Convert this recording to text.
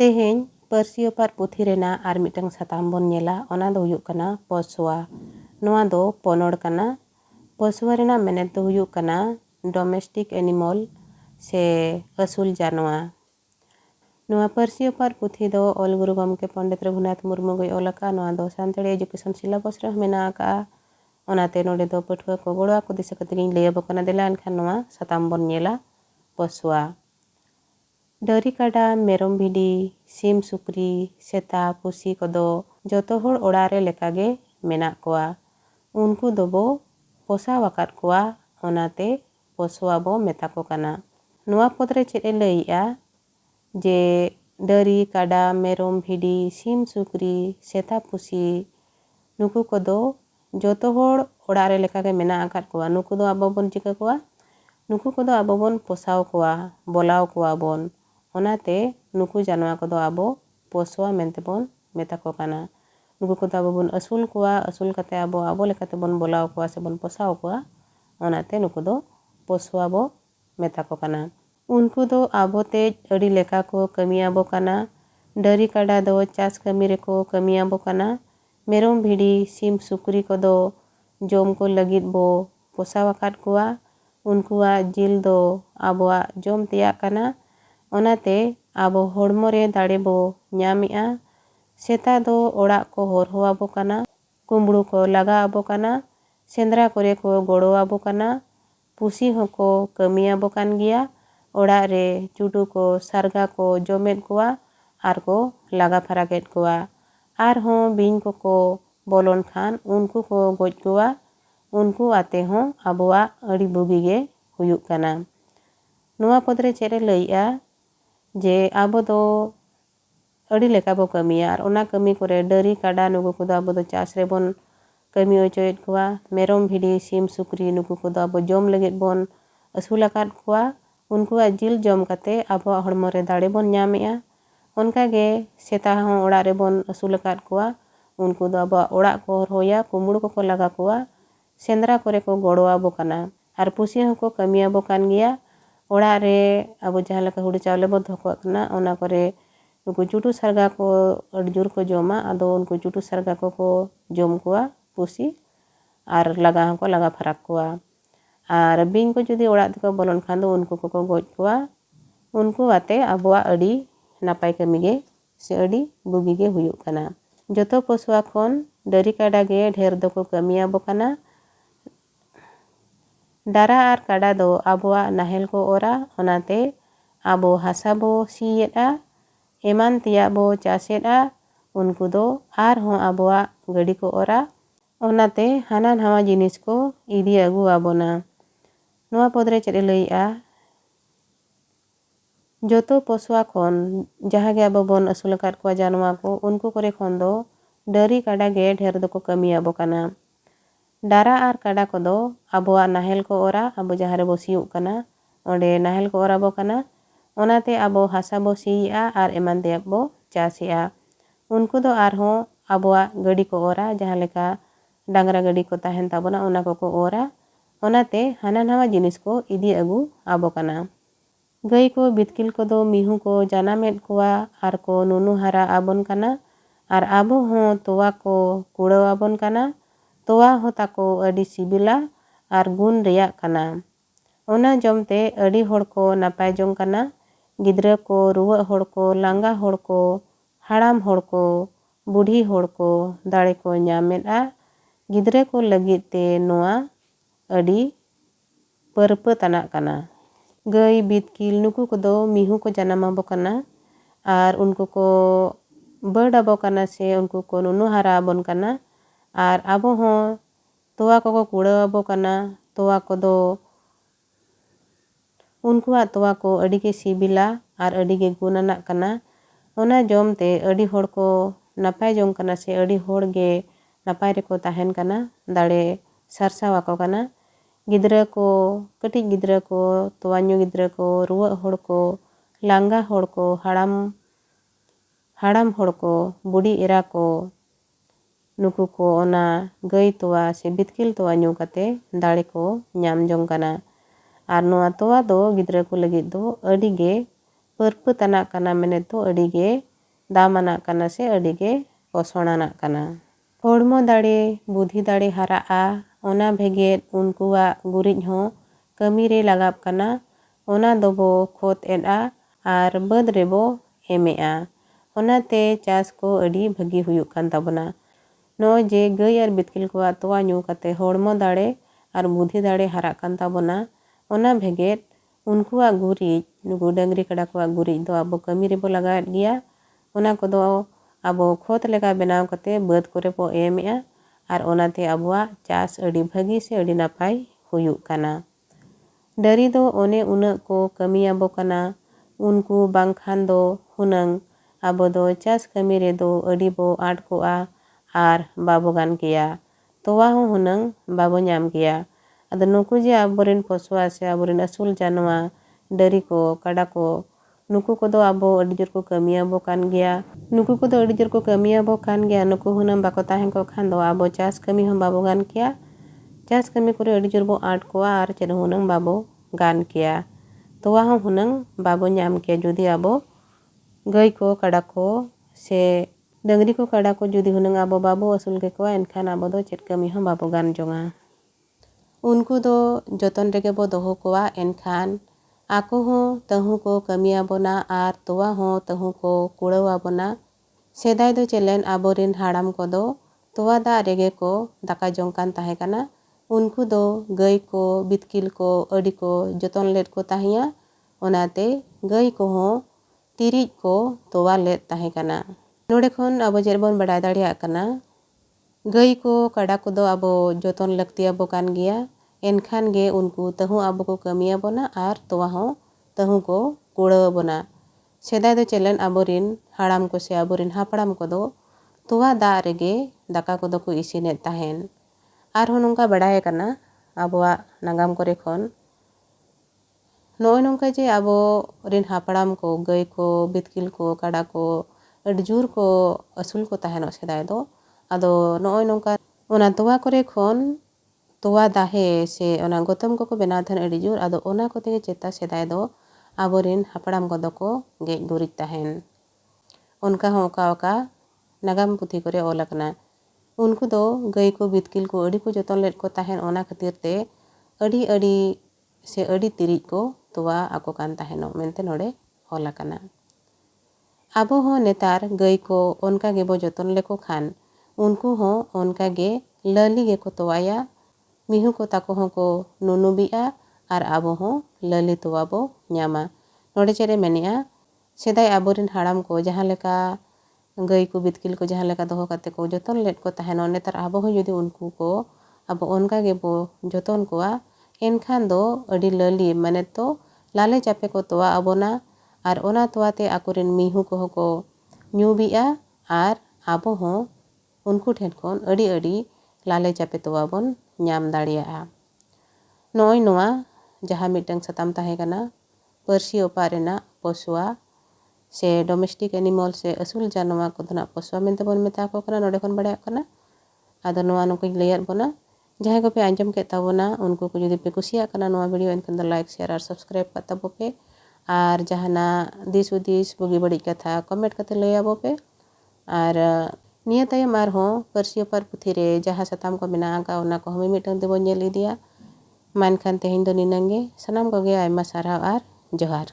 तेहेñ पाᱹᱨᱥᱤ ᱚᱯᱟᱨ ᱯᱩᱛᱷᱤ ᱨᱮᱱᱟᱜ ᱟᱨ ᱢᱤᱫᱴᱟᱝ ᱥᱟᱛᱟᱢ ᱵᱚᱱ ᱧᱮᱞᱟ, ᱚᱱᱟ ᱫᱚ ᱦᱩᱭᱩᱜ ᱠᱟᱱᱟ ᱯᱚᱥᱣᱟ। ᱱᱚᱣᱟ ᱫᱚ ᱯᱚᱱᱚᱲ ᱠᱟᱱᱟ। ᱯᱚᱥᱣᱟ ᱨᱮᱱᱟᱜ ᱢᱮᱱᱮᱫ ᱫᱚ ᱦᱩᱭᱩᱜ ᱠᱟᱱᱟ ᱰᱚᱢᱮᱥᱴᱤক ᱮᱱᱤᱢᱚᱞ ᱥᱮ ᱟᱹᱥᱩᱞ ᱡᱟᱱᱣᱟ। ᱱᱚᱣᱟ ᱯᱟᱹᱨᱥᱤ ᱚᱯᱟᱨ ᱯᱩᱛᱷᱤ ᱫᱚ ᱚᱞ ᱜᱩᱨᱩ ᱜᱚᱢᱠᱮ ᱯᱚᱱᱰᱤᱛ ᱨᱚᱜᱷᱩᱱᱟᱛᱷ ᱢᱩᱨᱢᱩ ᱜᱚᱭ ᱚᱞ ᱟᱠᱟᱜᱼᱟ। ᱱᱚᱣᱟ ᱫᱚ ᱥᱟᱱᱛᱟᱲᱤ ᱮᱰᱩᱠᱮᱥᱚᱱ ᱥᱤᱞᱮᱵᱟᱥ ᱨᱮᱦᱚᱸ ᱢᱮᱱᱟᱜ ᱟᱠᱟᱜᱼᱟ। ᱚᱱᱟᱛᱮ ᱱᱚᱰᱮ ᱫᱚ ᱯᱟᱹᱴᱷᱩᱣᱟᱹ ᱠᱚ ᱜᱚᱲᱚ ᱟᱠᱚ ᱫᱤᱥᱟᱹ ᱠᱟᱛᱮ ᱜᱤᱧ ᱞᱟᱹᱭ ᱟᱵᱚ ᱠᱟᱱᱟ। ᱫᱮᱞᱟ ᱮᱱᱠᱷᱟᱱ ᱱᱚᱣᱟ ᱥᱟᱛᱟᱢ ᱵᱚᱱ ᱧᱮᱞᱟ ᱯᱚᱥᱣᱟ। ᱰᱟᱹᱝᱨᱤ ᱠᱟᱰᱟ ᱢᱮᱨᱚᱢ ᱵᱷᱤᱰᱤ ᱥᱤᱢ ᱥᱩᱠᱨᱤ ᱥᱮᱛᱟ ᱯᱩᱥᱤ ᱠᱚᱫᱚ ᱡᱚᱛᱚ ᱦᱚᱲ ᱚᱲᱟᱜ ᱨᱮ ᱞᱮᱠᱟᱜᱮ ᱢᱮᱱᱟᱜ ᱠᱚᱣᱟ। ᱩᱱᱠᱩ ᱫᱚᱵᱚ ᱯᱚᱥᱟᱣ ᱟᱠᱟᱫ ᱠᱚᱣᱟ, ᱚᱱᱟᱛᱮ ᱯᱚᱥᱣᱟ ᱵᱚ ᱢᱮᱛᱟ ᱠᱚ ᱠᱟᱱᱟ। ᱱᱚᱣᱟ ᱯᱚᱫ ᱨᱮ ᱪᱮᱫ ᱮ ᱞᱟᱹᱭᱮᱜᱼᱟ ᱡᱮ ᱰᱟᱹᱝᱨᱤ ᱠᱟᱰᱟ ᱢᱮᱨᱚᱢ ᱵᱷᱤᱰᱤ ᱥᱤᱢ ᱥᱩᱠᱨᱤ ᱥᱮᱛᱟ ᱯᱩᱥᱤ ᱱᱩᱠᱩ ᱠᱚᱫᱚ ᱡᱚᱛᱚ ᱦᱚᱲ ᱚᱲᱟᱜ ᱨᱮ ᱞᱮᱠᱟᱜᱮ ᱢᱮᱱᱟᱜ ᱟᱠᱟᱫ ᱠᱚᱣᱟ। ᱱᱩᱠᱩ ᱫᱚ ᱟᱵᱚ ᱵᱚᱱ ᱪᱤᱠᱟᱹ ᱠᱚᱣᱟ? ᱱᱩᱠᱩ ᱠᱚᱫᱚ ᱟᱵᱚ ᱵᱚᱱ ᱯᱚᱥᱟᱣ ᱠᱚᱣᱟ, ᱵᱚᱞᱟᱣ ᱠᱚᱣᱟ ᱵᱚᱱ। ᱚᱱᱟᱛᱮ ᱱᱩᱠᱩ ᱡᱟᱱᱣᱟ ᱠᱚᱫᱚ ᱟᱵᱚ ᱯᱚᱥᱣᱟ ᱢᱮᱱᱛᱮ ᱵᱚᱱ ᱢᱮᱛᱟ ᱠᱚ ᱠᱟᱱᱟ। ᱱᱩᱠᱩ ᱠᱚᱫᱚ ᱟᱵᱚ ᱵᱚᱱ ᱟᱹᱥᱩᱞ ᱠᱚᱣᱟ, ᱟᱹᱥᱩল ᱠᱟᱛᱮ ᱟᱵᱚ ᱞᱮᱠᱟᱛᱮᱵᱚᱱ ᱵᱚᱞᱟᱣ ᱠᱚᱣᱟ ᱥᱮᱵᱚᱱ ᱯᱚᱥᱟᱣ ᱠᱚᱣᱟ। ᱚᱱᱟᱛᱮ ᱱᱩᱠᱩ ᱫᱚ ᱯᱚᱥᱣᱟ ᱵᱚ ᱢᱮᱛᱟ ᱠᱚ ᱠᱟᱱᱟ। ᱩᱱᱠᱩ ᱫᱚ ᱟᱵᱚᱛᱮ ᱟᱹᱰᱤ ᱞᱮᱠᱟ ko ᱠᱟᱹᱢᱤᱭᱟᱵᱚ ᱠᱟᱱᱟ। ᱰᱟᱹᱝᱨᱤ ᱠᱟᱰᱟ ᱫᱚ ᱪᱟᱥ ᱠᱟᱹᱢᱤ ᱨᱮᱠᱚ ᱠᱟᱹᱢᱤᱭᱟᱵᱚ ᱠᱟᱱᱟ। ᱢᱮᱨᱚᱢ ᱵᱷᱤᱰᱤ ᱥᱤᱢ ᱥᱩᱠᱨᱤ ᱠᱚᱫᱚ ᱡᱚᱢ ᱠᱚ ᱞᱟᱹᱜᱤᱫ ᱵᱚ ᱯᱚᱥᱟᱣ ᱟᱠᱟᱫ ᱠᱚᱣᱟ। ᱩᱱᱠᱩᱣᱟᱜ ᱡᱤᱞ ᱫᱚ ᱟᱵᱚᱣᱟᱜ ᱡᱚᱢ ᱛᱮᱭᱟᱜ ᱠᱟᱱᱟ। ᱚᱱᱟᱛᱮ ᱟᱵᱚ ᱦᱚᱲᱢᱚ ᱨᱮ ᱫᱟᱲᱮ ᱵᱚ ᱧᱟᱢᱮᱜᱼᱟ। ᱥᱮᱛᱟ ᱫᱚ ᱚᱲᱟᱜ ᱠᱚ ᱦᱚᱨᱦᱚ ᱟᱵᱚ ᱠᱟᱱᱟ, ᱠᱩᱢᱵᱽᱲᱩ ko ᱞᱟᱜᱟ ᱟᱵᱚ ᱠᱟᱱᱟ, ᱥᱮᱸᱫᱽᱨᱟ ᱠᱚᱨᱮ ᱠᱚ ᱜᱚᱲᱚ ᱟᱵᱚ ᱠᱟᱱᱟ। ᱯᱩᱥᱤ ᱦᱚᱸᱠᱚ ᱠᱟᱹᱢᱤᱭᱟᱵᱚ ᱠᱟᱱ ᱜᱮᱭᱟ। ᱚᱲᱟᱜ ᱨᱮ ᱪᱩᱰᱩ ko ᱥᱟᱨᱜᱟ ko ᱡᱚᱢᱮᱫ ᱠᱚᱣᱟ ᱟᱨ ᱠᱚ ᱞᱟᱜᱟ ᱯᱷᱟᱨᱟᱠᱮᱫ ᱠᱚᱣᱟ। ᱟᱨᱦᱚᱸ ᱵᱤᱧ kᱚᱠᱚ ᱵᱚᱞᱚᱱ ᱠᱷᱟᱱ ᱩᱱᱠᱩ ᱠᱚ ᱜᱚᱡ ᱠᱚᱣᱟ। ᱩᱱᱠᱩ ᱟᱛᱮ ᱦᱚᱸ ᱟᱵᱚᱣᱟᱜ ᱟᱹᱰᱤ ᱵᱩᱜᱤ ᱜᱮ ᱦᱩᱭᱩᱜ ᱠᱟᱱᱟ। ᱱᱚᱣᱟ ᱯᱚᱫ ᱨᱮ ᱪᱮᱫ ᱮ ᱞᱟᱹᱭᱮᱜᱼᱟ ᱡᱮ ᱟᱵᱚ ᱫᱚ ᱟᱹᱰᱤ ᱞᱮᱠᱟ ᱵᱚ ᱠᱟᱹᱢᱤᱭᱟ, ᱟᱨ ᱚᱱᱟ ᱠᱟᱹᱢᱤ ᱠᱚᱨᱮ ᱰᱟᱹᱝᱨᱤ ᱠᱟᱰᱟ ᱱᱩᱠᱩ ᱠᱚᱫᱚ ᱟᱵᱚ ᱫᱚ ᱪᱟᱥ ᱨᱮᱵᱚᱱ ᱠᱟᱹᱢᱤ ᱦᱚᱪᱚᱭᱮᱫ ᱠᱚᱣᱟ। ᱢᱮᱨᱚᱢ ᱵᱷᱤᱰᱤ ᱥᱤᱢ ᱥᱩᱠᱨᱤ ᱱᱩᱠᱩ ᱠᱚᱫᱚ ᱟᱵᱚ ᱡᱚᱢ ᱞᱟᱹᱜᱤᱫ ᱵᱚᱱ ᱟᱹᱥᱩल ᱟᱠᱟᱫ ᱠᱚᱣᱟ। ᱩᱱᱠᱩᱣᱟᱜ ᱡᱤᱞ ᱡᱚᱢ ᱠᱟᱛᱮ ᱟᱵᱚᱣᱟᱜ ᱦᱚᱲᱢᱚ ᱨᱮ ᱫᱟᱲᱮ ᱵᱚᱱ ᱧᱟᱢᱮᱜᱼᱟ। ᱚᱱᱠᱟᱜᱮ ᱥᱮᱛᱟ ᱦᱚᱸ ᱚᱲᱟᱜ ᱨᱮᱵᱚन ᱟᱹᱥᱩल ᱟᱠᱟᱫ ᱠᱚᱣᱟ। ᱩᱱᱠᱩ ᱫᱚ ᱟᱵᱚᱣᱟᱜ ᱚᱲᱟᱜ ko ᱦᱚᱨᱦᱚᱭᱟ, ᱠᱩᱢᱵᱽᱲᱩ koko ᱞᱟᱜᱟ ᱠᱚᱣᱟ, ᱥᱮᱸᱫᱽᱨᱟ ᱠᱚᱨᱮ ᱠᱚ ᱜᱚᱲᱚ ᱟᱵᱚ ᱠᱟᱱᱟ। ᱟᱨ ᱯᱩᱥᱤ ᱦᱚᱸᱠᱚ ᱠᱟᱹᱢᱤᱭᱟᱵᱚ ᱠᱟᱱ ᱜᱮᱭᱟ। ᱚᱲᱟᱜ ᱨᱮ ᱟᱵᱚ ᱡᱟᱦᱟᱸ ᱞᱮᱠᱟ ᱦᱩᱲᱩ ᱪᱟᱣᱞᱮ ᱵᱚ ᱫᱚᱦᱚ ᱠᱟᱜ ᱠᱟᱱᱟ, ᱚᱱᱟ ᱠᱚᱨᱮ ᱱᱩᱠᱩ ᱪᱩᱴᱩ ᱥᱟᱨᱜᱟ ko ᱟᱹᱰᱤ ᱡᱳᱨ ko ᱡᱚᱢᱟ। ᱟᱫᱚ ᱩᱱᱠᱩ ᱪᱩᱴᱩ ᱥᱟᱨᱜᱟ ᱠᱚᱠᱚ ᱡᱚᱢ ᱠᱚᱣᱟ ᱯᱩᱥᱤ, ᱟᱨ ᱞᱟᱜᱟ ᱦᱚᱸᱠᱚ ᱞᱟᱜᱟ ᱯᱷᱟᱨᱟᱠ ᱠᱚᱣᱟ। ᱟᱨ ᱵᱤᱧ ko ᱡᱩᱫᱤ ᱚᱲᱟᱜ ᱛᱮᱠᱚ ᱵᱚᱞᱚᱱ ᱠᱷᱟᱱ ᱫᱚ ᱩᱱᱠᱩ ᱠᱚᱠᱚ ᱜᱚᱡ ᱠᱚᱣᱟ। ᱩᱱᱠᱩ ᱟᱛᱮ ᱟᱵᱚᱣᱟᱜ ᱟᱹᱰᱤ ᱱᱟᱯᱟᱭ ᱠᱟᱹᱢᱤ ᱜᱮ ᱥᱮ ᱟᱹᱰि ᱵᱩᱜᱤ ᱜᱮ ᱦᱩᱭᱩᱜ ᱠᱟᱱᱟ। ᱡᱚᱛᱚ ᱯᱚᱥᱣᱟ ᱠᱷᱚᱱ ᱰᱟᱹᱝᱨᱤ ᱠᱟᱰᱟ ᱜᱮ ᱰᱷᱮᱨ ᱫᱚᱠᱚ ᱠᱟᱹᱢᱤᱭᱟᱵᱚ ᱠᱟᱱᱟ। ᱰᱟᱝᱨᱟ ᱟᱨ ᱠᱟᱰᱟ ᱫᱚ ᱟᱵᱚᱣᱟᱜ ᱱᱟᱦᱮᱞ ko ᱚᱨᱟ, ᱚᱱᱟᱛᱮ ᱟᱵᱚ ᱦᱟᱥᱟ ᱵᱚ ᱥᱤᱭᱮᱫᱼᱟ, ᱮᱢᱟᱱ ᱛᱮᱭᱟᱜ ᱵᱚ ᱪᱟᱥᱮᱫᱼᱟ। उनको दो आरहों आबोआ गाड़ी को ओरा ओनाते हाना नवा जिनिस को इदी अगु आबोना नवा पदरे चेद लईआ जोतो पशुआ खन जहाँ गे आबो बन असुल अकाद को जानवा को उनको करे खन दो डरी काडा गे ढेर दो को कमी आबो काना डारा आर काडा को दो आबोआ नाहेल को ओरा आबो जहाँ रे बो सियुग काना ओंडे नाहेल को ओरा बो काना ओनाते आबो हासा बो सिया आर एमान देब बो चासिया उनको दो आरहों आबोआ गाड़ी को ओरा जहाँ लेका डांगरा गाड़ी को ताहेन ताबोना ओना को ओरा ओनाते हाना नवा जिनिस को इदी अगु आबो काना गई को बितकिल को दो मिहू को जानामेद कोआ आर को नुनु हारा आबोन काना आर आबो हों तोवा को कुड़ाव आबोन काना तोवा हो ताको अडी सिबिला आर गुण रिया काना ओना जमते अडी होड़ को नापाय जों काना गिद्रा को रुआ होड़ को लांगा होड़ को हाड़ाम होड़ को बुढ़ी होड़ को दाड़े को ᱧᱟᱢᱮᱫᱼᱟ गिद्रा को लगित ते नोआ अडी परप तनाक काना गई बितकिल नुकु को दो मिहू को जनामा बो काना आर उनको को बर्ड आबो काना से उनको को नुनु हारा आबोन काना आर आबो हों तोवा को कुड़ा आबो काना तोवा को दो उनको तोवा को अडी के सिबिला आर अडी के गुणाना काना ओना जमते अडी होड़ को नापाय जों काना से अडी होड़ गे नापाय रे को ताहेन काना दाड़े सारसा वाको काना गिद्रा को कटिज गिद्रा को तोवान्यू गिद्रा को रुआ होड़ को लांगा होड़ को हाड़ाम होड़ को बुढ़ी एरा को नुकु को ओना गई तोवा से बितकिल तोवा न्यू काते दाड़े को ᱧᱟᱢ जों काना आर नोआ तोवा दो गिद्रा को लगित दो अडी गे परप तनाक काना मेने तो अडी गे दामानाग कना से अड़ी गे पसणानाग कना। हड़मो दाड़े बुद्धि दाड़े हाराआ ओना भेगेद उनकुआग गुरिज हों कमी रे लगाब कना ओना दोबो खोत एडा आर बाद रेबो एमेआ। ओनाते चास को अड़ी भागी हुयुग कान ताबोना। नॉय जे गाय आर बितकिल को तोवा ᱧᱩ कते हड़मो दाड़े आर बुद्धि दाड़े हाराग कान ताबोना ओना भेगेद उनकुआग गुरिज नुकु डंगरी कड़ा कुआग गुरिज दो आबो कमी रेबो लगाएद गिया। ओना कोदो आबो खोत लेका बनाव कते बाद कोरे बो एमेआ आर ओनाते आबोआग चास अड़ी भागी से अड़ी नापाय हुयुग काना। डरी दो ओने उनक को कमियाबो कना उनको बांखान दो हुनंग आबो दो चास कमी रे दो अड़ी बो आट कोआ आर बाबो गान किया तोवा हो हुनंग बाबो ᱧᱟᱢ किया। अदो नुकु जे आबोरेन पशुआ से आबोरेन असूल जानवा डरी को कड़ा को नुकु को दो आबो अड़ी जोर को कमियाबो कान गया। नुकु को दो अड़ी जोर को कमियाबो कान गया नुकु हुनंग बाको ताहें को खान दो आबो चास कमी हम बाबो गान किया। चास कमी करे अड़ी जोर बो आट कोआ आर चेद हुनंग बाबो गान किया तोवा हो हुनंग बाबो ᱧᱟᱢ किया। जुदी आबो गाय को कड़ा को से डंगरी को कड़ा को जुदी हुनंग आबो बाबो असूल के कोआ एनखान आबो दो चेद कमी हम बाबो गान जोंगा। उनको दो जतन रेगे बो दोहो कोआ एनखान आको हो तहु को कमियाबोना आर तोवा हो तहु को कुड़ावाबोना। सेदाय दो चेलेन आबोरेन हाड़ाम को दो तोवा दा रेगे को दाका जोंग कान ताहे काना। उनको दो गाय को बितकिल को अड़ी को जतन लेट को ताहिया ओनाते गाय को हो तिरिज को तोवा लेट ताहे काना। नोड़े खन आबो जेरबोन बड़ाय दाड़ियाग काना गाय को कड़ा को दो आबो जतन लगतियाबो कान गिया एनखान गे उनको तहु आबो को कमियाबोना आर तोवा हो तहु को कुड़ावाबोना। सेदाय दो चेलेन आबोरेन हाड़ाम को से आबोरेन हापड़ाम को दो तोवा दा रेगे दाका को दो को इसिनेद ताहेन। आर हो नोंका बड़ाय काना आबोआ नागाम करे खन नॉय नोंका जे आबो रेन हापड़ाम को गाय को बितकिल को कड़ा को अड़ी जोर को असूल को ताहेनो सेदाय दो आदो नॉय नोंका ओना तोवा करे खन तोवा दाहे से ओना गोतम को बनाव थाहेन अड़ी जोर आदो ओना को तेगे चेता सेदाय दो आबोरेन हापड़ाम को दो को गेज गुरिज ताहेन। उनका हो ओका नागाम पुथी करे ऑल अकना। उनको दो गाय को बितकिल को अड़ी को जतन लेट को ताहेन ओना खातिर ते अड़ी अड़ी से अड़ी तिरिज को तोवा आको कान ताहेनो मेनते नोड़े ऑल अकना। आबो हो नेतार गाय को ओनका गे बो जतन लेको खान उनको हो ओनका गे लली गे को तोवाया मिहु को ताको हो को नुनुबिआ आर आबो हो लली तोवा बो ᱧᱟᱢᱟ। नोड़े चेरे मेनेआ सेदाय आबोरेन हाड़ाम को जहाँ लेका गाय को बितकिल को जहाँ लेका दोहो काते को जतन लेट को ताहेनो नेतार आबो हो जुदी उनको को आबो ओनका गे बो जतन कोआ एनखान दो अड़ी लली माने तो लाले चापे को तोवा आबोना आर ओना तोवाते आकोरेन मिहु को हो को ᱧᱩबिआ आर आबो हो उनको ठेन खन अड़ी अड़ी लाले चापे तोवा बोन ᱧᱟᱢ दाड़ियाआ। नॉय नोआ जहाँ मिटंग सताम ताहे काना पारसी ओपा रेना पशुआ से डोमेस्टिक एनिमल से असूल जानवा को दना पशुआ मेनते बोन मेता को काना नोड़े खन बड़ाय काना। आदो नोआ नुकुñ लैयाद बोना जहाँ को पे आंजम के ताबोना उनको को जुदी पे कुसिया काना नोआ वीडियो एनखान दो लाइक शेयर आर सब्सक्राइब का ताबो पे आर जहाना दिस उदिस बुगी बड़ी कथा कमेंट कते लैयाबो पे आर निया तायम आर हो पारसी ओपार पुथी रे जहाँ सताम को मेना का ओना को हमें मिटंग देबो ñेल इदिया। मान खान तेहेñ दो निनंगे सनाम को गे आयमा साराव आर जोहार।